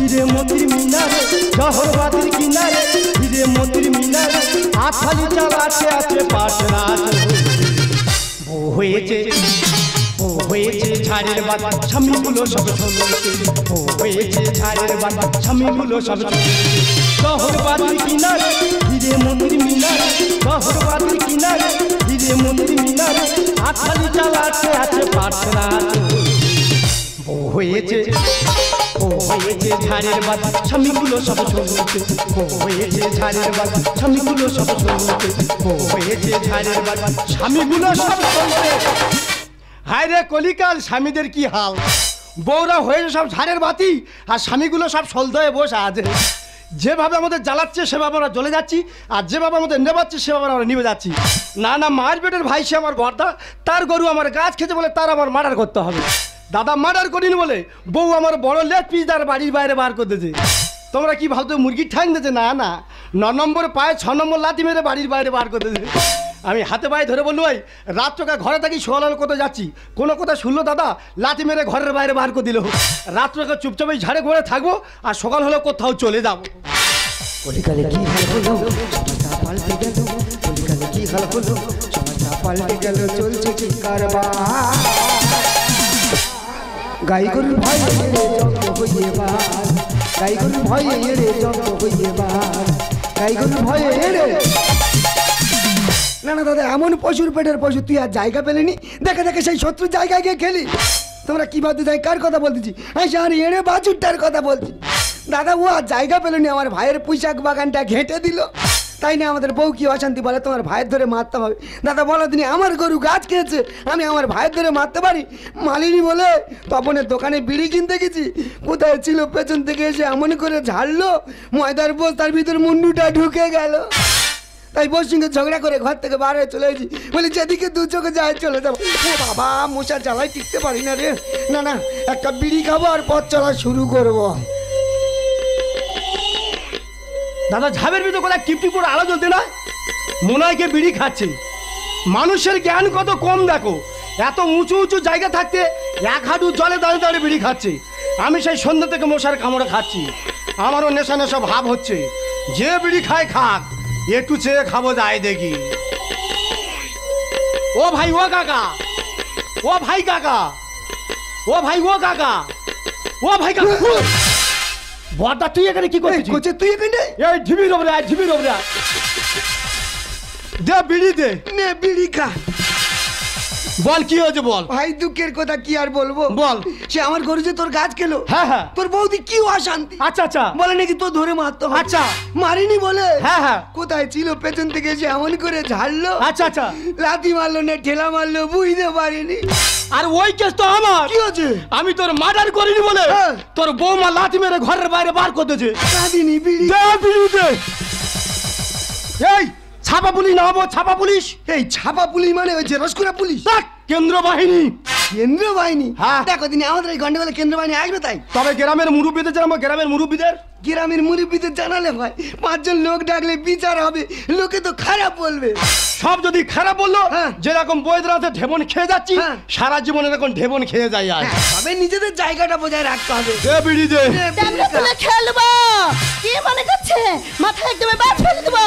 হিরে মতির মিনারে জহরবাতির কিনারে হিরে মতির মিনারে আখালি চালাতে আছে পাটরা বউ হয়েছে ঝাড়ের বাদ স্বামীগুলো সব চলছে বউ হয়েছে ঝাড়ের বাদ স্বামীগুলো সব চলছে জহরবাতির কিনারে হিরে মতির মিনারে জহরবাতির কিনারে হিরে মতির মিনারে আখালি চালাতে আছে পাটরা বউ হয়েছে ঝাড়ের বাদ স্বামীগুলো সব চলছে বউ হয়েছে ঝাড়ের বাদ স্বামীগুলো সব চলছে বউ হয়েছে ঝাড়ের বাদ স্বামীগুলো সব চলছে। হায় রে কলিকাল স্বামীদের কি হাল, বউরা হয়েছে সব ঝাড়ের বাতি আর স্বামীগুলো সব সলতে হয়ে বসে আছে। যেভাবে আমাদের জ্বালাচ্ছে সেভাবে আমরা জ্বলে যাচ্ছি, আর যেভাবে আমাদের নেবাচ্ছে সেভাবে আমরা নিভে যাচ্ছি। না মার পেটের ভাই সে আমার বর্দা, তার গরু আমার গাছ খেতে বলে তার আমার মার্ডার করতে হবে। দাদা মার্ডার করিনি বলে বউ আমার বড় লেগ পিস তার বাড়ির বাইরে বার করে দিয়েছে। তোমরা কি ভাবতো মুরগির ঠাং দিয়েছে? না 9 নম্বরে পায়ে 6 নম্বর লাথি মেরে বাড়ির বাইরে বার করে দিয়েছে। আমি হাতে পায়ে ধরে বললো ভাই রাত্রকা ঘরে থাকি সোয়াল কোথাও যাচ্ছি, কোনো কথা শুনলো দাদা লাথি মেরে ঘরের বাইরে বার করে দিল। রাত্রকা চুপচাপ ঝাড়ে ঘরে থাকবো আর সকাল হলে কোথাও চলে যাবো। কলিকালে কি হাল হলো সমাজটা পাল্টে গেল, কলিকালে কি হাল হলো সমাজটা পাল্টে গেল, চলছে কি কারবার। গাই গরু ভয় রে যত হইবার, গাই গরু ভয় রে যত হইবার, গাই গরু ভয় রে। না দাদা এমন পশুর পেটের পশু তুই আর জায়গা পেলেনি, দেখে দেখে সেই শত্রু জায়গায় গিয়ে খেলি। তোমরা কি ভাবতে চাই কার কথা বলতেছি? হ্যাঁ আর এড়ে বাছুরটার কথা বলছি। দাদা ও আর জায়গা পেলেনি, আমার ভাইয়ের পুঁইশাক বাগানটা ঘেঁটে দিল। তাই না আমাদের বউ কি অশান্তি বলে তোমার ভাইয়ের ধরে মারতে হবে। দাদা বলো তিনি আমার গরু গাছ খেয়েছে আমি আমার ভাইয়ের ধরে মারতে পারি? মালিনী বলে তপনের দোকানে বিড়ি কিনতে গেছি, কোথায় ছিল পেছন থেকে এসে এমন করে ঝাড়লো ময়দার বস্তার ভিতর মুন্ডুটা ঢুকে গেল। তাই বউর সঙ্গে ঝগড়া করে ঘর থেকে বার হয়ে চলে এসেছি, বলি যেদিকে দু চোখে যায় চলে যাবো। ও বাবা মশার জ্বালায় টিকতে পারি না রে। না একটা বিড়ি খাবো আর পথ চলা শুরু করবো। দাদা ঝাবের ভিতর কোথায় টিপটিপ করে আলো জ্বলতে না, মনে হয় কে বিড়ি খাচ্ছে। মানুষের জ্ঞান কত কম দেখো, এত উঁচু উঁচু জায়গা থাকতে 1 হাঁটু জলে দাঁড়িয়ে দাঁড়িয়ে বিড়ি খাচ্ছে। আমি সেই সন্ধ্যা থেকে মশার কামড়ে খাচ্ছি, আমারও নেশা নেশা ভাব হচ্ছে। যে বিড়ি খায় খাক, একটু চেয়ে খাবো যায় দেখি। ও ভাই ও কাকা, ও ভাই কাকা, ও ভাই ও কাকা, ও ভাই কাকা। বড়দা তুই এখানে কি করছিস? তুই এখানে এই ঢিবির ওপরে আয়, ঢিবির ওপরে আয়। দে বিড়ি দে। নে বিড়ি খা। বল কি হয়েছে বল। ভাই দুঃখের কথা কি আর বলবো বল। সে আমার গরু যে তোর গাছ খেলো। হ্যাঁ তোর বৌদি কি অশান্তি। আচ্ছা বলে নাকি তো ধরে মারতো। আচ্ছা মারিনি বলে। হ্যাঁ কোথায় ছিল পেছন থেকে এসে এমন করে ঝাড়লো। আচ্ছা লাথি মারলো না ঠেলা মারলো বুঝতে পারিনি। আর ওই কেস তো আমার। কি হচ্ছে? আমি তোর মার্ডার করিনি বলে তোর বৌমা লাথি মেরে ঘরের বাইরে বার করে দিয়েছে। কাঁদিনি বিড়ি দে। এই ছাপা পুলিশ নামাবো, ছাপা পুলিশ। এই ছাপা পুলিশ মানে ওই যে রসকুরা পুলিশ? কেন্দ্র বাহিনী। কেন্দ্র বাহিনী? হ্যাঁ দেখো দিন আমাদের এই গন্ডগোলে কেন্দ্র বাহিনী আসবে। তাই তবে গ্রামের মুরব্বীদের জানাবো, গ্রামের মুরব্বীদের জানালে হয় 5 জন লোক ডাকলে বিচার হবে। লোকে তো খারাপ বলবে। সব যদি খারাপ বললো, যেরকম বইদের হাতে ঢেবন খেয়ে যাচ্ছি সারা জীবন এরকম ঢেবন খেয়ে যাই। আর তবে নিজেদের জায়গাটা বজায় রাখতে হবে। বিড়ি দে। খেলবো কি মনে করছে? মাথায় একদম বাজ ফেলে দেবো,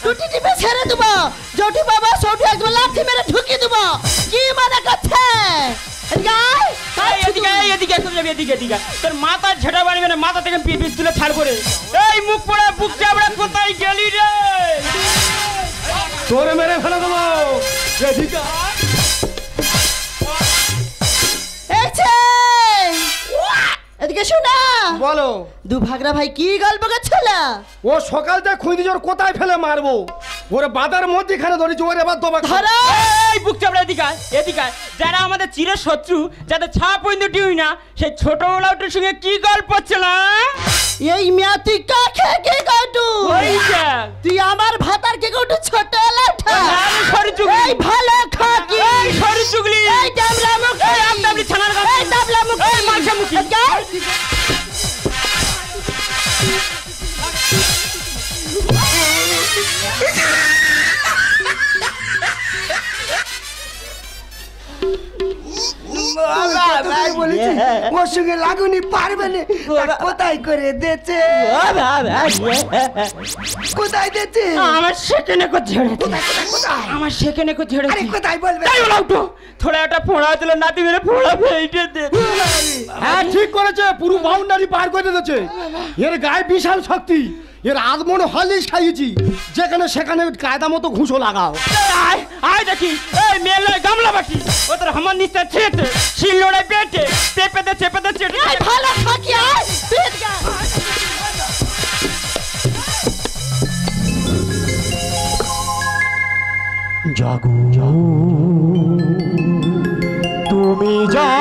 টুটি টিপে ছেড়ে দেবো, জটি বাবা সৌটি একদম লাথি মেরে ঢুকিয়ে দেবো। কি মনে করছে? তোর মাথা ঝেড়া বাড়ি মানে মাথা থেকে পিস তুলে ছাড় করে। এই মুখ পড়া বুক চাবড়া কোথায় গেলি রে? তোরে মেরে ফেলে দেবো। এদিকে শোনা বলো। দুভাগরা ভাই কি গল্প করছিল? ও সকালটা খুঁজে জোর কোথায় ফেলে মারবো, ওরে বাদার মধ্যে এখানে ধরেছি, ওরে এবার দোবা ধরো। এই বুক চাপড়া এদিকে যারা আমাদের চির শত্রু, যাদের ছাপ পর্যন্ত টিউই না, সেই ছোট লাউটের সঙ্গে কি গল্প ছিল? এই মিয়া তুই কাকে কে কাটু? তুই আমার ভাতার কে কাটু ছোট লাউটা? সরি চুগলি। এই ভালো খাকি। এই সরি চুগলি। এই ডাবলা মুখ। এই আমদাবলি ছানার গাছ। এই ডাবলা মুখ। এই মাংসা মুখি। তাই বলেছি ওর সঙ্গে লাগুনি পারবে না তা কোথায় করে দেছে কোথায় দেছে আমার সেখানে কো ঝেড়ে কোথায় কোথায় কোথায় আমার সেখানে কো ঝেড়ে আরে কোথায় বলবে তাই বলা উঠো থোড়া একটা ফোড়া দিল নাতি মেরে ফোড়া ফেটে দে হ্যাঁ ঠিক করেছে, পুরো বাউন্ডারি পার করে দিয়েছে। এর গায়ে বিশাল শক্তি, এর আদমন হলিস খাইয়েছি, যেখানে সেখানে কায়দা মতো ঘুষো লাগাও। আয় আয় দেখি এই মেলে গামলা বাটি ও তোর আমার নিচে ছেটে শিলনোড়ায় পেটে চেপেতে চেটে আয় ভালো থাকি আয় পেট গা জাগো তুমি জাগো।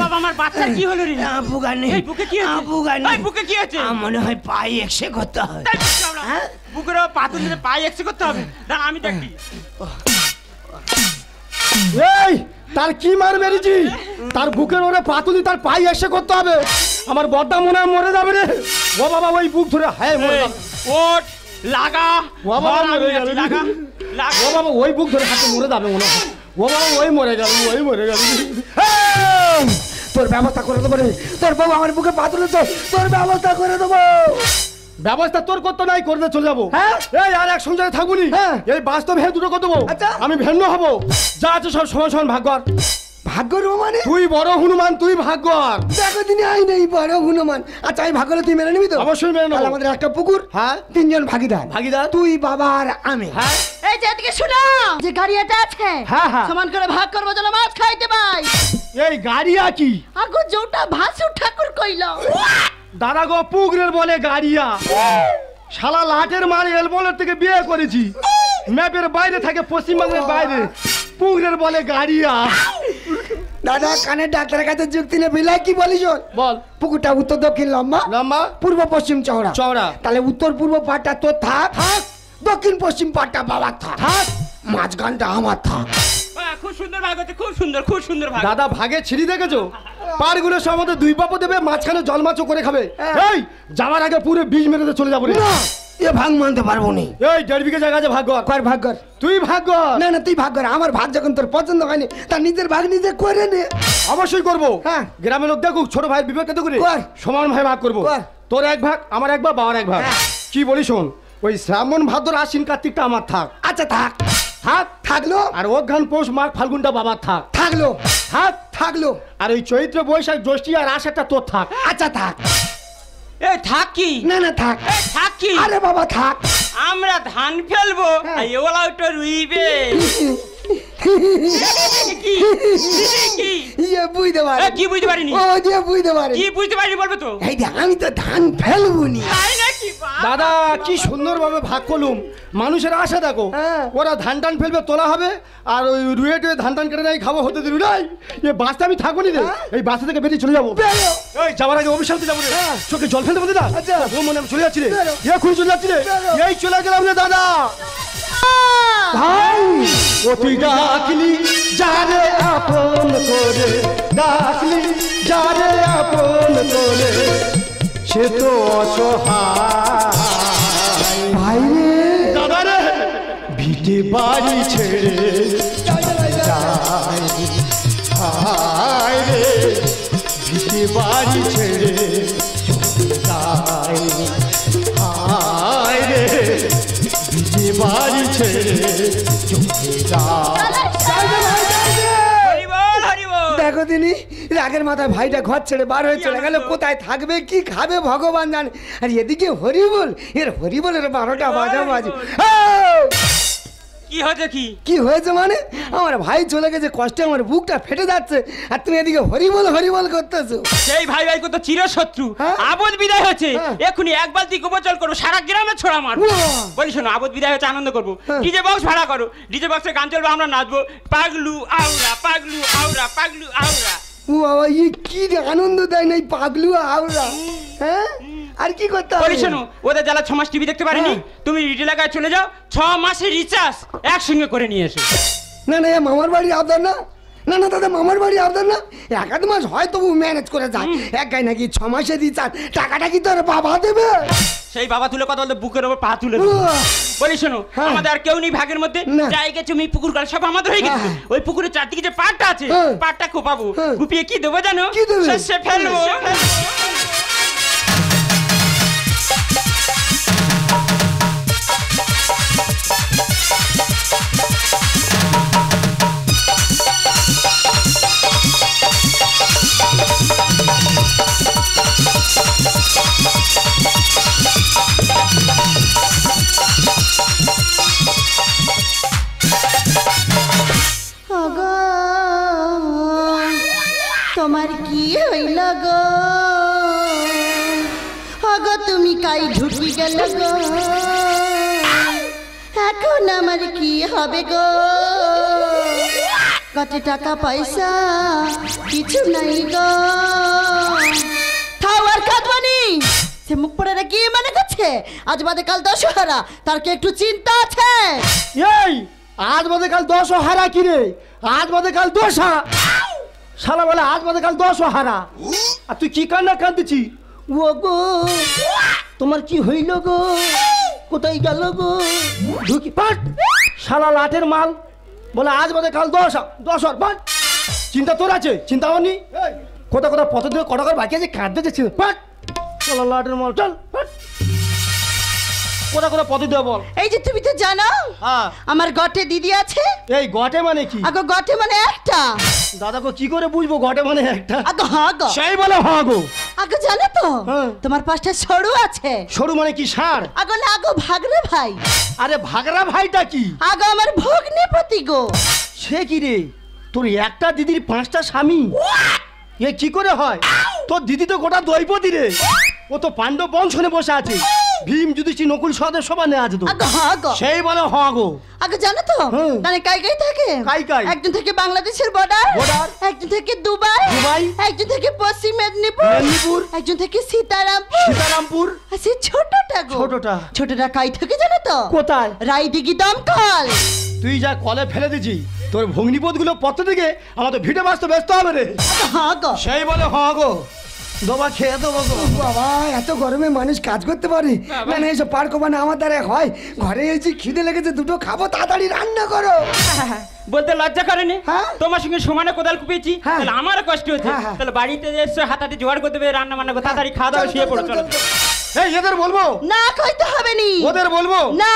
বাবা আমার বাচ্চা কি হলো রে বুগানে এই বুকে কি আছে বুগানে এই বুকে কি আছে মনে হয় পায়ে এক্সে করতে হয় তাই চামড়া। বুকের পাথর দিয়ে পায়ে এক্সে করতে হবে দাঁড়া আমি দেখি এই তার কি মার মেরেছি, তার বুকের ওরে পাতুলি তার পায়ে এসে করতে হবে। আমার বদ্দা মনে হয় মরে যাবে রে। ও বাবা ওই বুক ধরে হ্যাঁ মরে যাবে। ওট লাগা ও বাবা ধর, আমি মরে গেল আছি, লাগা লাগা ও বাবা ওই বুক ধরে হাতে মরে যাবে মনে হয়। ও বাবা ওই মরে গেল ওই মরে গেল। তোর ব্যবস্থা করে দেবো রে তোর বউ আমার বুকে পা তুলেছে তোর ব্যবস্থা করে দেবো ব্যবস্থা তোর করতে নাই করতে চলে যাবো। হ্যাঁ? এই আর এক সঙ্গে থাকবুনি। হ্যাঁ। এই বাস্তব হে দুটো কত দেবো। আচ্ছা। আমি ভিন্ন হব, যা আছে সব সমান সমান ভাগ কর। ভাগ্য রো মানে তুই বড় হনুমান, তুই ভাগ কর। দেখো দিনে আই নেই বড় হনুমান আচ্ছা আমি ভাগ করলে তুই মেনে নিবি তো অবশ্যই মেনে নেবো। তাহলে আমাদের একটা পুকুর হ্যাঁ। তিনজন ভাগিদার ভাগিদার? তুই বাবা আর আমি হ্যাঁ এই যে এদিকে শুনো যে গাড়িটা আছে হ্যাঁ, হ্যাঁ। সমান করে ভাগ করবো যেন মাছ খাইতে পাই এই গাড়িয়া কি আগো যোটা ভাসুর ঠাকুর কইল দাদা গো পুকুরের বলে গাড়িয়া, শালা লাটের মার এলবলের থেকে বিয়ে করেছি, ম্যাপের বাইরে থাকে পশ্চিমবঙ্গের বাইরে, পুকুরের বলে গাড়িয়া। দাদা কানে ডাক্তারের কাছে যুক্তি নে বিলাই কি বলিস বল। পুকুরটা উত্তর দক্ষিণ লম্বা লম্বা পূর্ব পশ্চিম চওড়া চওড়া। তাহলে উত্তর পূর্ব পাটটা তোর থাক দক্ষিণ পশ্চিম পাটটা বাবার থাক মাঝখানটা আমার থাক খুব সুন্দর ভাগ হচ্ছে খুব সুন্দর ভাগ দাদা ভাগে ছিঁড়ি দেখেছো, পারগুলো সব আমাদের দুই পাপো দেবে, মাঝখানে জলমাচো করে খাবে। এই যাওয়ার আগে পুরো বীজ মেরে চলে যাবো রে। না এ ভাগ মানতে পারবো নি এই 1.5 বিঘা জায়গা আছে, ভাগ কর। কর ভাগ কর তুই ভাগ কর। না না তুই ভাগ কর আমার ভাগ যখন তোর পছন্দ হয়নি তার নিজের ভাগ নিজে করে নে অবশ্যই করবো। হ্যাঁ। গ্রামের লোক দেখুক, ছোট ভাই বিবেক কত করে কর। সমান ভাই ভাগ করবো। কর। তোর এক ভাগ, আমার এক ভাগ, বাবার এক ভাগ। হ্যাঁ। কি বলি শোন, ওই শ্রাবণ ভাদ্র আশ্বিন কার্তিকটা আমার থাক আচ্ছা থাক থাক থাকলো আর অঘ্রান পৌষ মাঘ ফাল্গুনটা বাবার থাক থাকলো থাক থাকলো আর ওই চৈত্র বৈশাখ জ্যৈষ্ঠী আর আষাঢ়টা তোর থাক। আচ্ছা থাক এই থাক কি না না থাক এই থাক কি আরে বাবা থাক আমরা ধান ফেলবো হ্যাঁ। আর এগুলা ওটা রুইবে কি কি ইয়ে বুঝতে পারি এ, কি বুঝতে পারিনি ও দিয়ে বুঝতে পারি কি বুঝতে পারিনি বলবে তো এই দেখ আমি তো ধান ফেলবুনি তাই নাকি বাবা? দাদা কি সুন্দরভাবে ভাগ করলুম, মানুষের আশা দেখো। হ্যাঁ। ওরা ধান টান ফেলবে, তোলা হবে, আর ওই রুয়ে টুয়ে ধান টান কেটে নাই খাবো হতে দিবি নাই। এ বাসটা আমি থাকবো নি রে, এই বাসা থেকে বেরিয়ে চলে যাবো। বেরো। এই যাওয়ার আগে অভিশান্তি যাবো রে, হ্যাঁ। চোখে জল ফেলতে বলতে না। আচ্ছা। ও মনে আমি চলে যাচ্ছি রে, বেরো। এখন চলে যাচ্ছি রে, বেরো। এই চলে গেলাম রে দাদা। ভাই ও তুই ডাকলি যারে আপন করে, ডাকলি যারে আপন করে, সে তো অসহায়। ভাই রে দাদা রে ভিটে বাড়ি ছেড়ে যায়, হায় রে ভিটে বাড়ি ছেড়ে চলে যায়, হায় রে ভিটে বাড়ি ছেড়ে চলে যায়। হরি বল হরি বল দেখো দিনি রাগের মাথায় ভাইটা ঘর ছেড়ে বার হয়ে চলে গেল, কোথায় থাকবে কি খাবে ভগবান জানে। আর এদিকে হরিবল, এর হরিবলের 12টা বাজা বাজে। কি হচ্ছে কি কি হয়েছে মানে আমার ভাই চলে গেছে, কষ্টে আমার বুকটা ফেটে যাচ্ছে, আর তুমি এদিকে হরিবল হরিবল করতেছো। সেই ভাই ভাই কত চিরশত্রু হ্যাঁ? আবদ বিদায় হচ্ছে হ্যাঁ। এখনই এক বালতি গোবরজল করো সারা গ্রামে ছড়া মারবো উয়া। বলি শোনো আবদ বিদায় হচ্ছে আনন্দ করবো হ্যাঁ। ডিজে বক্স ভাড়া করো ডিজে বক্সে গান চলবে আমরা নাচবো পাগলু আউরা পাগলু আউরা পাগলু আউরা ও বাবা ই কি আনন্দ দেয় না এই পাগলু আওরা। হ্যাঁ আর কি করতে হবে বলি শোনো ওদের যারা 6 মাস টিভি দেখতে পারেনি হ্যাঁ। তুমি রিটেল এলাকায় চলে যাও 6 মাসের রিচার্জ একসঙ্গে করে নিয়ে এসো না না এ মামার বাড়ির আবদার না না না দাদা, মামার বাড়ি আবদার না, 1-2 মাস হয় তবু ম্যানেজ করে যায়। এক গায়ে নাকি 6 মাসে রিচার্জ, টাকাটা কি তোর বাবা দেবে? সেই বাবা তুলে কথা বলতে বুকের ওপর পা তুলে দেবো। বলি শোনো, হ্যাঁ। আমাদের আর কেউ নেই ভাগের মধ্যে, না। জায়গা জমি পুকুর কাল সব আমাদের হয়ে গেছে। হ্যাঁ। ওই পুকুরের চারদিকে যে পাটটা আছে, হ্যাঁ। পাটটা খোপাবো, হ্যাঁ। গুপিয়ে কি দেবো জানো? কি দেবে? সর্ষে ফেলবো। ওগো তোমার কি হইল গো? ওগো তুমি কাই ঢুকি গেল গো? এখন আমার কি হবে গো? কত টাকা পয়সা কিছু নাই গো। খাওয়ার কাঁদবানি সে মুখ পড়ে রে, কি মানে করছে? আজ বাদে কাল দশহরা, তার কি একটু চিন্তা আছে? এই আজ বাদে কাল 10 হারা কি রে? আজ বাদে কাল 10 শালা বলে আজ বাদে কাল 10 হারা। আর তুই কি কান্না কাঁদছিস? ও গো তোমার কি হইল গো? কোথায় গেল গো? ঢুকি পাট শালা লাটের মাল বলে আজ বাদে কাল 10 পাট। চিন্তা তোর আছে? চিন্তা আমার নি। কোথা কোথা পথ দিয়ে কটা করে বাকি আছে, কাঁদতে যাচ্ছে পাট শালা লাটের মাল। চল পাট, কোথা কোথা পথ দিয়ে বল। এই যে তুমি তো জানো হ্যাঁ। আমার গটে দিদি আছে। এই গটে মানে কি? আগো গটে মানে একটা। দাদাকে কি করে বুঝবো গটে মানে একটা? আগো হ্যাঁ গো। সেই বলে হ্যাঁ গো। আগো জানো তো হ্যাঁ। তোমার পাঁচটা সরু আছে। সরু মানে কি ষাঁড়? আগো না আগো ভাগরে ভাই। আরে ভাগরা ভাইটা কি? আগো আমার ভগ্নিপতি গো। সে কি রে, তোর একটা দিদির 5টা স্বামী? এ কি করে হয়? তোর দিদি তো গোটা দৈপতি রে। ও তো পাণ্ডব বংশনে বসে আছে। ভীম যুধিষ্ঠির নকুল সহদেব সবাই আছে তো। আগো হ্যাঁ গো। সেই বলে হ গো। আগো জানো তো হ্যাঁ। মানে কাই কাই থাকে? কাই কাই? একজন থেকে বাংলাদেশের বর্ডার, Border। একজন থেকে দুবাই, দুবাই। একজন থেকে পশ্চিম মেদিনীপুর, মেদিনীপুর। একজন থেকে সীতারামপুর। সীতারামপুর। আর সেই ছোটটা গো। ছোটটা? ছোটটা কাই থেকে জানো তো? কোথায়? রায়দিঘি দমকল। তুই যা কলে ফেলে দিছি, তোর ভগ্নিপথ গুলো পত্র দিকে আমার তো ভিটে বাঁচতে ব্যস্ত হবে রে। আগো হ্যাঁ গো। সেই বলে হ গো। দোবা খেয়ে দেবো গো। বাবা, এত গরমে মানুষ কাজ করতে পারে না? না, এসব পার কমানো আমার দ্বারা হয়? ঘরে এসে খিদে লেগেছে, দুটো খাবো, তাড়াতাড়ি রান্না করো। বলতে লজ্জা করেনি? হ্যাঁ। তোমার সঙ্গে সমানে কোদাল কুপিয়েছি, হ্যাঁ। তাহলে আমারও কষ্ট হচ্ছে। হ্যাঁ, হ্যাঁ। তাহলে বাড়িতে এসে হাতাতে জোগাড় করতে হবে, রান্না বান্না করতে, তাড়াতাড়ি খাওয়া দাওয়া শুয়ে পড়ো। চলো। এই এদের বলবো? না কইতে হবে নি। ওদের বলবো? না।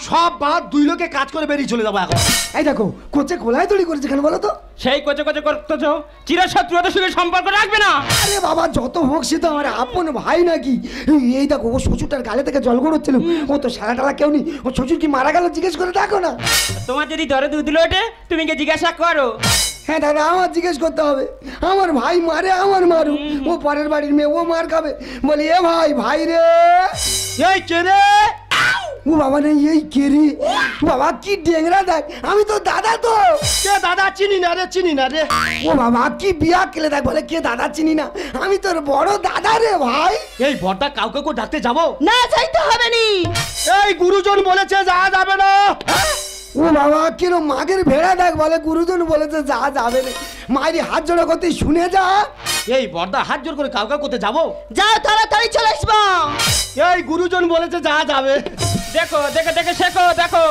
সব বাদ, 2 লোকে কাজ করে বেরিয়ে চলে যাবো এখন। এই দেখো কোচে কোলায় তৈরি করেছে কেন বলো তো? সেই কোচে কোচে করতেছ, চিরশত্রুতার সঙ্গে সম্পর্ক রাখবে না। আরে বাবা, যত হোক সে তো আমার আপন ভাই নাকি। এই দেখো, ও শ্বশুরটার গালে থেকে জল গড়াচ্ছিল, ও তো সারা টালা কেউ নেই। ও শ্বশুর কি মারা গেল জিজ্ঞেস করে দেখো না। তোমার যদি দরে দুধ ওঠে, তুমি কে জিজ্ঞাসা করো। হ্যাঁ দাদা, আমার জিজ্ঞেস করতে হবে। আমার ভাই মারে, আমার মারু, ও পরের বাড়ির মেয়ে, ও মার খাবে। বলি এ ভাই, ভাই রে। এই কে রে? ও বাবা নেই, এই কে রে? বাবা কি ডেংরা দেখ, আমি তো দাদা তো। কে দাদা? চিনি না রে, চিনি না রে। ও বাবা কি বিয়া কেলে দেখ, বলে কে দাদা চিনি না, আমি তোর বড় দাদা রে ভাই। এই বড়টা কাউকে কেউ ডাকতে যাবো? না যাইতে হবে নি। এই গুরুজন বলেছে যাওয়া যাবে না। ও বাবা কিরম মাগের ভেড়া দেখ, বলে গুরুজন বলেছে যা যাবে না। মায়ের হাত জোড়া করতে শুনে যা। এই বড়দা হাত জোর করে কাউকে করতে যাবো? যাও তাড়াতাড়ি চলে আসবো। এই গুরুজন বলেছে যা যাবে। দেখো দেখে দেখে শেখো, দেখো।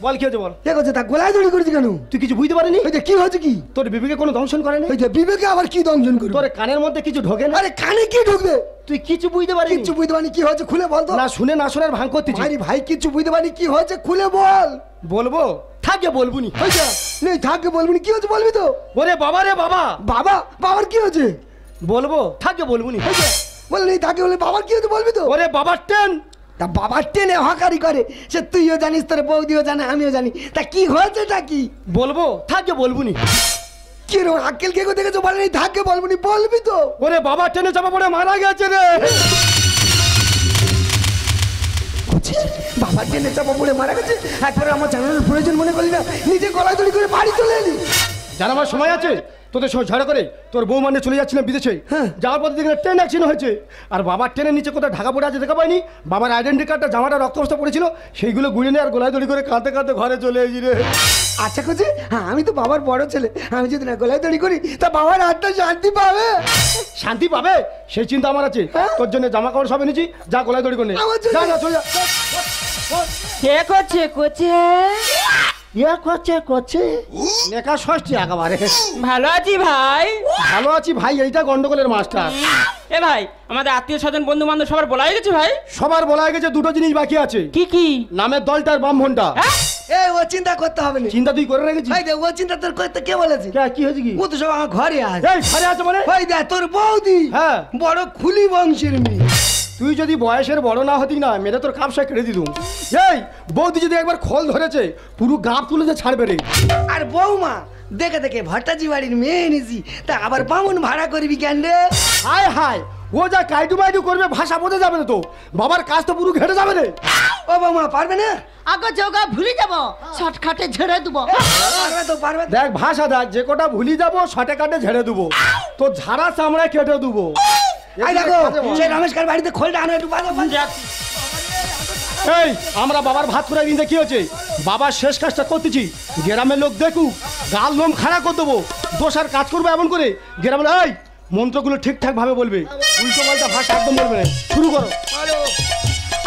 বল কি হয়েছে বল। কে করছে তা গোলায় দড়ি করেছি কেন? তুই কিছু বুঝতে পারিনি? ওই যে কি হয়েছে কি? তোর বিবেকে কোনো দংশন করেনি? ওই যে বিবেকে আবার কি দংশন করবে? তোর কানের মধ্যে কিছু ঢোকে না? আরে কানে কি ঢুকবে? তুই কিছু বুঝতে পারিনি? কিচ্ছু বুঝতে পারিনি, কি হয়েছে খুলে বল তো। না শুনে না শোনার ভাঙ করতেছি। ভাই ভাই কিচ্ছু বুঝতে পারিনি, কি হয়েছে খুলে বল। বলবো? থাকে বলবুনি। ওই যা, নেই থাকবে বলবি না, কি হয়েছে বলবি তো। ওরে বাবা রে বাবা। বাবা, বাবার কি হয়েছে? বলবো? থাকে বলবুনি। ওই যা, বলে নেই থাকে বলে বাবার কি হয়েছে বলবি তো। ওরে বাবার টেন। তা বাবার টেনে হকারি করে, সে তুইও জানিস, তোর বৌদিও জানে, আমিও জানি। তা কি হয়েছেটা কি? বলবো? থাকে বলবুনি। কিরম আক্কেল কে দেখেছো, বলে নেই থাকে বলবি না, বলবি তো। ওরে বাবা টেনে চাপা পড়ে মারা গেছে রে। বাবার টেনে চাপা পড়ে মারা গেছে, একবারে আমার জানানোর প্রয়োজন মনে করলি না, নিজে গলায় দড়ি করে বাড়ি চলে এলি। জানাবার সময় আছে তোদের সঙ্গে ঝগড়া করে তোর বউ মানে চলে যাচ্ছিলাম বিদেশে। হ্যাঁ। যাওয়ার পথে দেখলে ট্রেন অ্যাক্সিডেন্ট হয়েছে, আর বাবার ট্রেনের নিচে কোথাও ঢাকা পড়ে আছে দেখা পাইনি। বাবার আইডেন্টি কার্ডটা জামাটা রক্তবস্থা পড়েছিল, সেইগুলো গুঁড়ে নিয়ে আর গোলায় দড়ি করে কাঁদতে কাঁদতে ঘরে চলে এসি রে। আচ্ছা কোচে, হ্যাঁ আমি তো বাবার বড় ছেলে, আমি যদি না গলায় দড়ি করি তা বাবার হাতটা শান্তি পাবে। শান্তি পাবে সেই চিন্তা আমার আছে। তোর জন্য জামা কাপড় সব এনেছি, যা গলায় দড়ি করে নে। আমার জন্য- যা যা চলে যা। কে করছে করছে? ইয়া করছে নেকা ষষ্ঠী একেবারে। ভালো আছি ভাই। ভালো আছি ভাই, এইটা গন্ডগোলের মাস্টার। এ ভাই, আমাদের আত্মীয় স্বজন বন্ধু বান্ধব সবার বলা হয়ে গেছে ভাই। সবার বলা হয়ে গেছে, দুটো জিনিস বাকি আছে। কি কি? নামের দলটার ব্রাহ্মণটা। হ্যাঁ? এ ও চিন্তা করতে হবে না। চিন্তা তুই করে রেখেছিস? ভাই দেখ, ও চিন্তা তোর করতে কে বলেছে? কি হয়েছে কি? ও তো সব আমার ঘরে আছে। এই ঘরে আছে মানে? ওই দেখ তোর বৌদি হ্যাঁ। বড় খুলি বংশের মেয়ে। তুই যদি বয়সের বড় না হতি না, মেরে তোর কাপসায় কেটে দিতুম। এই বৌদি যদি একবার খোল ধরেছে, পুরো গাপ তুলে যে ছাড়বে রে। আর বৌমা দেখে দেখে ভট্টাজি বাড়ির মেয়ে এনেছি, তা আবার বামুন ভাড়া করবি কেন রে? হায় হায়, ও যা কাইটু মাইটু করবে ভাষা বোঝা যাবে না তো, বাবার কাজ তো পুরো ঘেটে যাবে রে। ও বৌমা পারবে না? আগে যোগা ভুলে যাব, শর্টকাটে ঝেড়ে দেবো। পারবে তো, পারবে তো। দেখ ভাষা দেখ, যে কটা ভুলি যাবো শটে কাটে ঝেড়ে দেবো, তো ঝাড়া চামড়ায় কেটে দেবো। এই দেখো সেই রমেশকার বাড়িতে খোলটা আনো একটু বাজো। এই আমরা বাবার ভাত করে দিন, কি হচ্ছে? বাবার শেষ কাজটা করতেছি, গ্রামের লোক দেখুক, গাল লোম খাড়া করে দেবো, দোষার কাজ করবো এমন করে গ্রামের। এই মন্ত্রগুলো ঠিকঠাক ভাবে বলবে, উল্টো পাল্টা ভাষা একদম বলবে না। শুরু করো।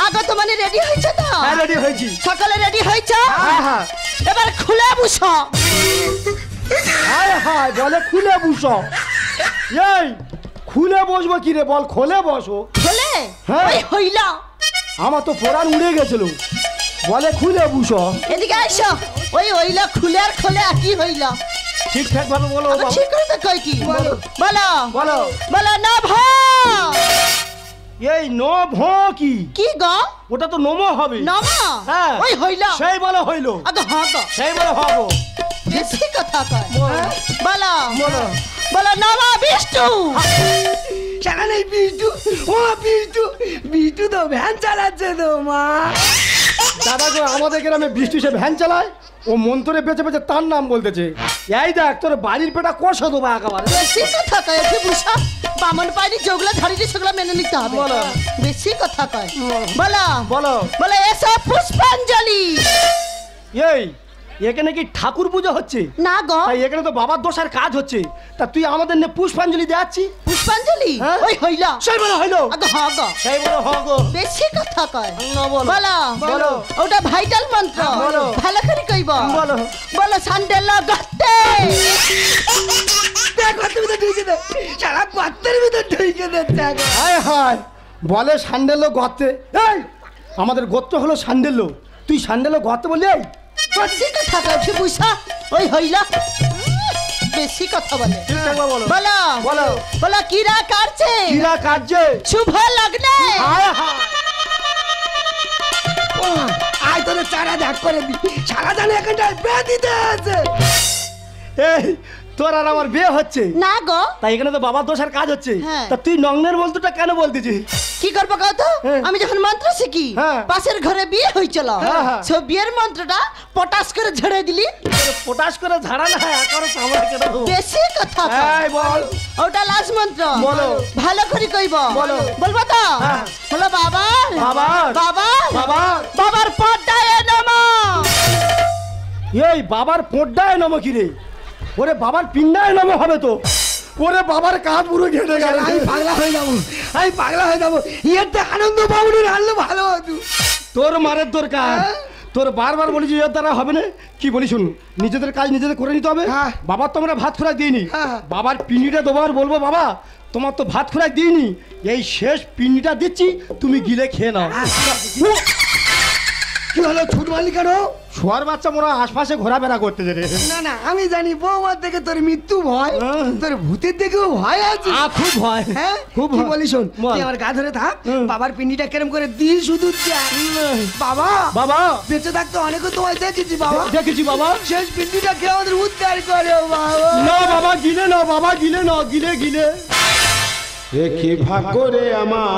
আগে তো মানে রেডি হয়েছে তো? হ্যাঁ রেডি হয়েছি। সকালে রেডি হয়েছে? হ্যাঁ হ্যাঁ। এবার খুলে বুঝো। হায় হায়, বলে খুলে বুঝো। এই খুলে বসবো কি রে, বল খোলে বসো। খুলে? হ্যাঁ। ওই হইলা। আমার তো পরাণ উড়ে গেছিল, বলে খুলে বুঝো। এদিকে আইসো। ওই হইলা খুলে আর খোলে একই হইলা। ঠিকঠাক ভাবে বলো আমি বাবা। ঠিক করে তো কই কি? বলো। বলো বলো। বলো না ভা। এই নো ভ কি? কি গো? ওটা তো নমো হবে। নামা? হ্যাঁ। ওই হইলা। সেই বলে হইলো, আগে হ্যাঁ গো। সেই বলে হবো। বেশি কথা কয়। বলো বলো। বলো নামা বিষ্টু। সেখানে নেই বিষ্টু। ও বিষ্টু, বিষ্টু তো ভ্যান চালাচ্ছে তো মা। দাদা গো, আমাদের গ্রামে বৃষ্টি সে ভ্যান চালায়, ও মন্ত্রে বেঁচে বেঁচে তার নাম বলতেছে। এই দেখ তোর বাড়ির পেটা কষা দেবো একেবারে। বেশি কথা কয় একটু বুঝা। বামন পাইনি যেগুলো ধারিটি সেগুলো মেনে নিতে হবে। বলো। বেশি কথা কয়। বলো বলো। বলো এসব পুষ্পাঞ্জলি। এই এখানে কি ঠাকুর পুজো হচ্ছে? না গো। তাই এখানে তো বাবার দোষার কাজ হচ্ছে, তা তুই আমাদের নে পুষ্পাঞ্জলি দেয়াচ্ছি। পুষ্পাঞ্জলি? হ্যাঁ। ওই হইলা। সেই বলে হইলো, আগে হ্যাঁ গো। সেই বলে হগো। বেশি কথা কয়। না বলো। বলো বলো। ওটা ভাইটাল মন্ত্র। বলো। ভালো করে কইব। বলো। বলো সান্ডেল গতে। দেখো তুমি তো ঢুকে দে, সারা পাত্রের ভিতর ঢুকে দিচ্ছে এখন। হায় হায়, বলে সান্ডেলো গর্তে। এই আমাদের গোত্র হলো সান্ডেলো, তুই সান্ডেলো গর্তে বললি? এই বেশি কথা কয় একটু বুঝা। ওই হইলা। বেশি কথা বলে। ঠিকঠাক ভাবে বলো। বলো বলো। বলো কিরা কাটছে কিরা কাজে? শুভ লগ্নে। হায় হায়। ও, আয় তোদের চারা দেখ করে দি, সারা জানে এখানটায় বেয়ে দিতে আছে। এই তোর আর আমার বিয়ে হচ্ছে, না গো। তাই এখানে তো বাবার দোষার কাজ হচ্ছে। হ্যাঁ। তা তুই নগ্নের মন্ত্রটা কেন বলতেছিস? কি করবো কও তো? হ্যাঁ। আমি যখন মন্ত্র শিখি, হ্যাঁ। পাশের ঘরে বিয়ে হয়েছিল, হ্যাঁ, হ্যাঁ। সব বিয়ের মন্ত্রটা পটাশ করে ঝেড়ে দিলি। পটাশ করে ঝাড়া না, একারো চামড়া কেটে দেবো। বেশি কথা কয়। এই বল। ওটা লাস্ট মন্ত্র। বলো। ভালো করে কইব। বলো। বলবো তো? হ্যাঁ। বলো বাবা বাবার। বাবা বাবার। বাবার পর্দায় নমঃ। এই বাবার পোড্ডায় নম কি রে? ওরে বাবার পিণ্ডায় নম হবে তো। ওরে বাবার কাজ পুরো ঘেটে গেল। আমি পাগলা হয়ে যাবো, আমি পাগলা হয়ে যাবো। ইয়েতে আনন্দ বাবুনি আনলে ভালো হতো। তোর মারের দরকার। তোর বারবার বলেছি এর দ্বারা হবে না। কি বলি শুন, নিজেদের কাজ নিজেদের করে নিতে হবে। হ্যাঁ। বাবার তো আমরা ভাত খোরাক দিইনি, হ্যাঁ। বাবার পিন্ডিটা দেবার বলবো, বাবা তোমার তো ভাত খোরাক দিইনি, এই শেষ পিন্ডিটা দিচ্ছি, তুমি গিলে খেয়ে নাও। কি হলো ছুট মারলি কেন? শোয়ার বাচ্চা মোরা আশপাশে ঘোরাফেরা করতে রে। না না, আমি জানি বৌমার দেখে তোর মৃত্যু ভয়, হ্যাঁ। তোর ভূতের দেখেও ভয় আছে। খুব ভয়। হ্যাঁ খুব কি ভয়। বলি শোন, বল। তুই আমার গা ধরে থাক, হুম। বাবার পিন্ডিটা কেরম করে দিই শুধু দেখ। বাবা বাবা বেঁচে থাকতে অনেকে তোমায় দেখেছি বাবা, দেখেছি বাবা। শেষ পিন্ডিটা খেয়ে আমাদের উদ্ধার করে বাবা। না বাবা গিলে না, বাবা গিলে না, গিলে গিলে। কি ভাগ্য রে আমার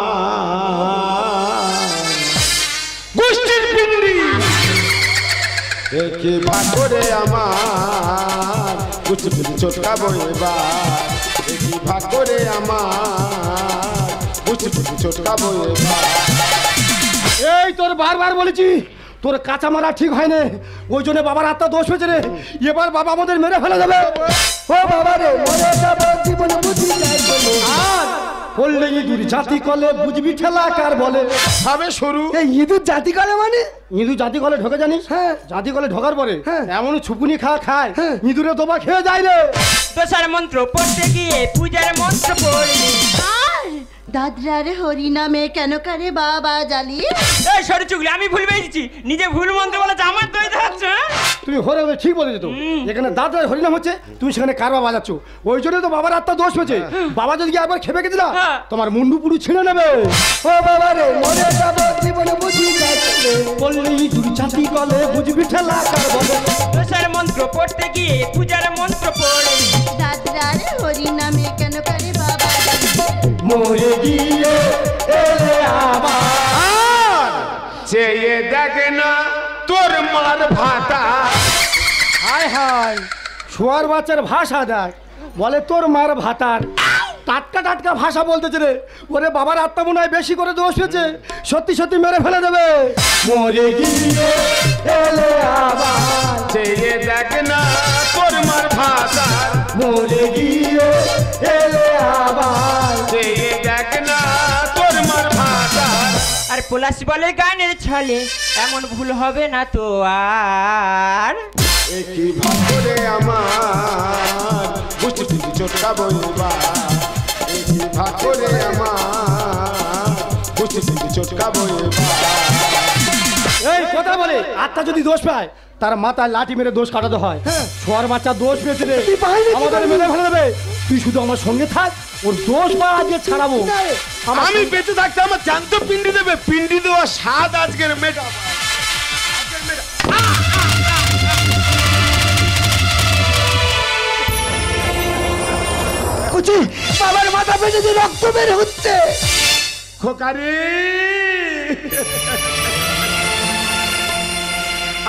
গোষ্ঠীর পিন্ডি। কি ভাগ্য রে আমার কুচি চোটকা বইবার, কি ভাগ্য রে আমার কুচি চোটকা বইবার। এই তোর বারবার বলেছি তোর কাঁচা মারা ঠিক হয়নি, ওই জন্য বাবার আত্মা দোষ হয়েছে রে। এবার বাবা আমাদের মেরে ফেলে যাবে। ও বাবা রে, মরে যাব জীবন বুঝি যাই বলে। আর বললে ইঁদুর জাতি কলে বুঝবি ঠেলা কার বলে। সবে শুরু। এই ইঁদুর জাতি করে মানে? ইঁদুর জাতি কলে ঢোকে জানিস? হ্যাঁ। জাতি কলে ঢোকার পরে হ্যাঁ। এমন ছুকুনি খায় হ্যাঁ। ইঁদুরে দোবা খেয়ে যায় রে। দোষার মন্ত্র পড়তে গিয়ে পূজার মন্ত্র পড়লি। দাদরার হরি নামে কেন করে বাবা জ্বালিয়ে? এই সরে চুগলি, আমি ভুল বেঁচেছি, নিজে ভুল মন্ত্র বলে আমার দই দেখাচ্ছে। তুমি হরে হরে ঠিক বলেছো তো। এখানে দাদার হরিনাম হচ্ছে, তুমি সেখানে কারবা বাজাচ্ছ, ওই জন্য তো বাবার আত্মা দোষ হয়েছে। বাবা যদি একবার খেপে গেছিল হ্যাঁ। তোমার মুন্ডু পুরু ছিঁড়ে নেবে। ও বাবা রে, মরে যাব জীবন বুঝি যাই বলে। বললে ইঁদুর জাতি কলে বুঝবি ঠেলা কার বলে। দোষার মন্ত্র পড়তে গিয়ে পূজার মন্ত্র পড়লি। দাদরার হরি নামে কেন করে বাবা জ্বালিয়ে? মরে গিয়ে এলে আবার চেয়ে দেখে না তোর মার ভাতা। হায় হায়, শোয়ার বাচ্চার ভাষা দেখ, বলে তোর মার ভাতার। টাটকা টাটকা ভাষা বলতেছে রে। ওরে বাবার আত্মা মনে হয় বেশি করে দোষ হয়েছে, সত্যি সত্যি মেরে ফেলে দেবে। মরে গিয়ে এলে আবার, চেয়ে দেখে না তোর মার ভাতা। মরে গিয়ে এলে আবার। চেয়ে দেখে না তোর মার ভাতা। আর পলাশ বলে গানের ছলে এমন ভুল হবে না তো আর। একই ভাগরে আমার বুঝতে বুঝি চোটকা বইবা। একই ভাগরে আমার বুঝতে বুঝি চোটকা বইবা। এই কথা বলে আত্মা যদি দোষ পায় তার মাথায় লাঠি মেরে দোষ কাটাতে হয়। শোয়ার বাচ্চা দোষ পেয়েছে রে, আমাদের মেরে ফেলে দেবে। তুই শুধু আমার সঙ্গে থাক, ওর দোষ পা আজকে ছাড়াবো। আমি বেঁচে থাকতে আমার জ্যান্ত পিন্ডি দেবে। পিন্ডি দেওয়া স্বাদ আজকের মেটা। কুচি, বাবার মাথা পেয়েছে, রক্ত বের হচ্ছে। খোকারে,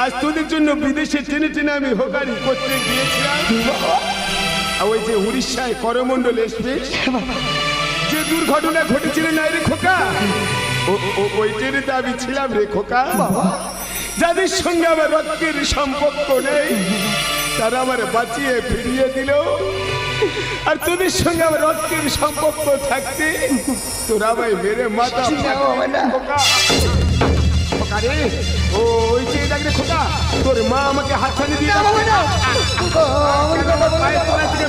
আজ তোদের জন্য বিদেশে টেনে টেনে আমি হোকারি করতে গিয়েছিলাম। আর ওই যে উড়িষ্যায় করমণ্ডল এক্সপ্রেস যে দুর্ঘটনা ঘটেছিল না রে খোকা, ওই ট্রেনেতে আমি ছিলাম রে খোকা। যাদের সঙ্গে আমার রক্তের সম্পর্ক নেই তারা আমার বাঁচিয়ে ফিরিয়ে দিল। আর তোদের সঙ্গে আমার রক্তের সম্পর্ক থাকতে তোরা ভাই মেরে মাথা খোকা। খোকা রে, ওই যে দেখ রে খোকা, তোর মা আমাকে হাতছানি দিয়ে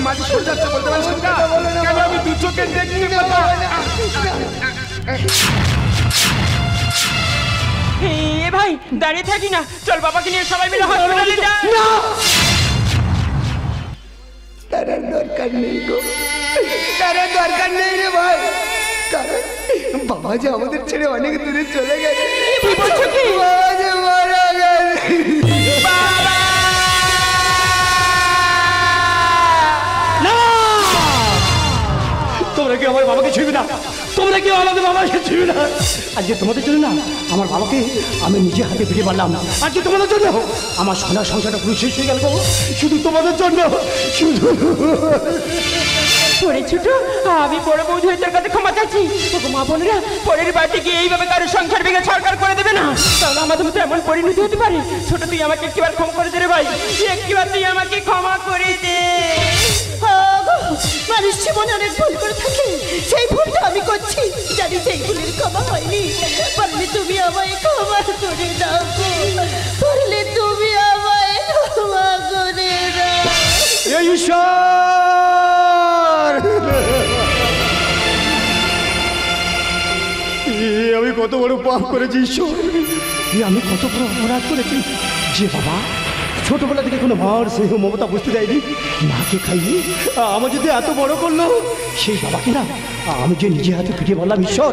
মাঝে সরে যাচ্ছে, বলতে পারিস খোকা? কেন আমি দু চোখে দেখতে পাবো? এ ভাই দাঁড়িয়ে থাকি না, চল বাবাকে নিয়ে সবাই মিলে হসপিটালে যাই। তার দরকার নেই গো, তার দরকার নেই রে ভাই। কারণ বাবা যে আমাদের ছেড়ে অনেক দূরে চলে গেছে। বাবা যে মারা গেছে। তোমরা কি আমার বাবাকে ছুঁবি না? তোমরা কি আমাদের বাবাকে ছুঁবি না? আজকে তোমাদের জন্য না আমার বাবাকে আমি নিজে হাতে ফিরে পারলাম। আজকে তোমাদের জন্য আমার সোনার সংসারটা পুরো শেষ হয়ে গেল। শুধু তোমাদের জন্য, শুধু। পরে ছোট, আমি বড় বৌদি হয়ে তোর কাছে ক্ষমা চাচ্ছি। তোকে মা বোনেরা পরের বাড়িতে গিয়ে এইভাবে কারোর সংসার ভেঙে সরকার করে দেবে না, তাহলে আমাদের মতো এমন পরিণতি হতে পারে। ছোট, তুই আমাকে একটিবার ক্ষমা করে দে রে ভাই, একটিবার তুই আমাকে ক্ষমা করে দে। মানুষ জীবনে অনেক ভুল করে থাকে, সেই ভুলটা আমি করছি, জানি সেই ভুলের ক্ষমা হয়নি। পারলে তুমি আমায় ক্ষমা করে দাও গো, পারলে তুমি আমায় ক্ষমা করে দাও। এই ঈশ্বর, আমি কত বড় পাপ করেছি ঈশ্বর। আমি কত বড় অপরাধ করেছি যে বাবা ছোটবেলা থেকে কোনো মার স্নেহ মমতা বুঝতে দেয়নি, মাকে খাইনি, আমার যদি এত বড় করলো, সেই বাবাকে না আমি যে নিজে হাতে ফিরিয়ে বললাম ঈশ্বর,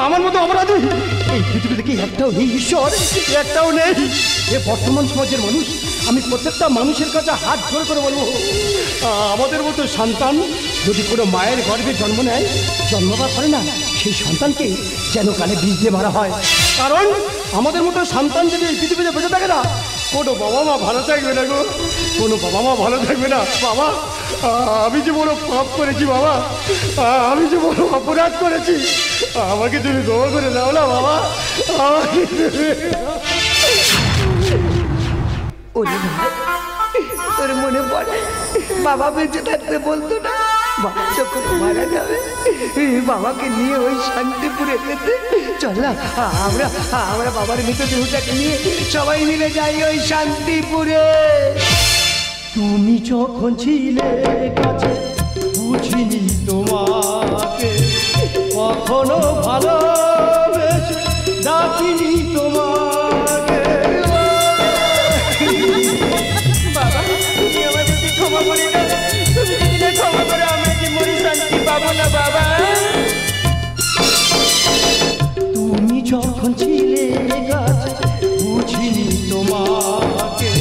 আমার মতো অপরাধী এই পৃথিবীতে কি একটাও নেই ঈশ্বর, একটাও নেই। এ বর্তমান সমাজের মানুষ, আমি প্রত্যেকটা মানুষের কাছে হাত জোর করে বলবো, আমাদের মতো সন্তান যদি কোনো মায়ের গর্ভে জন্ম নেয়, জন্মবার পরে না সেই সন্তানকে যেন কানে বীজ দিয়ে মারা হয়। কারণ আমাদের মতো সন্তান যদি এই পৃথিবীতে বেঁচে থাকে না, কোনো বাবা মা ভালো থাকবে না গো, কোনো বাবা মা ভালো থাকবে না। বাবা, আমি যে বড় পাপ করেছি বাবা, আমি যে বড় অপরাধ করেছি, আমাকে তুমি দোয়া করে দাও না বাবা, আমাকে ওরে ভাই, তোর মনে পড়ে বাবা বেঁচে থাকতে বলতো না বাবা যখন মারা যাবে বাবাকে নিয়ে ওই শান্তিপুরে যেতে। চল না আমরা বাবার মৃতদেহটাকে নিয়ে সবাই মিলে যাই ওই শান্তিপুরে। তুমি যখন ছিলে কাছে বুঝিনি তোমাকে, কখনো ভালোবেসে ডাকিনি তোমাকে। বাবা তুমি আমার প্রতি ক্ষমা করে দাও, তুমি যদি না ক্ষমা করে আমরা কি মরি শান্তি পাবো না বাবা। তুমি যখন ছিলে কাছে বুঝিনি তোমাকে,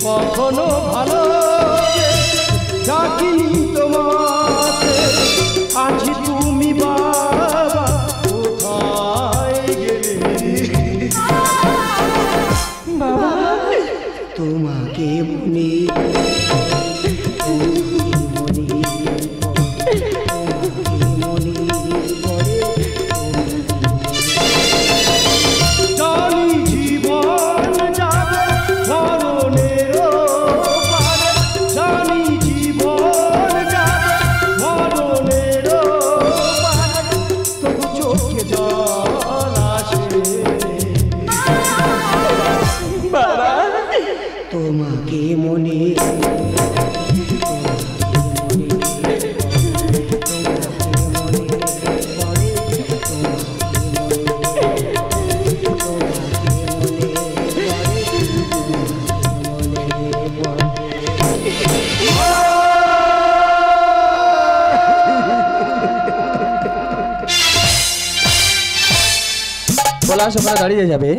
কখনো ভালোবেসে ডাকিনি তোমাকে। আজ তুমি বাবা কোথায় গেলে? বাবা তোমাকে মনে জানি জীবন যাবে মরণেরও পারে, জানি জীবন যাবে মরণেরও পারে, তবু চোখে জল আসে। বাবা তোমাকে মনে পলাশ ওখানে দাঁড়িয়ে যাবে।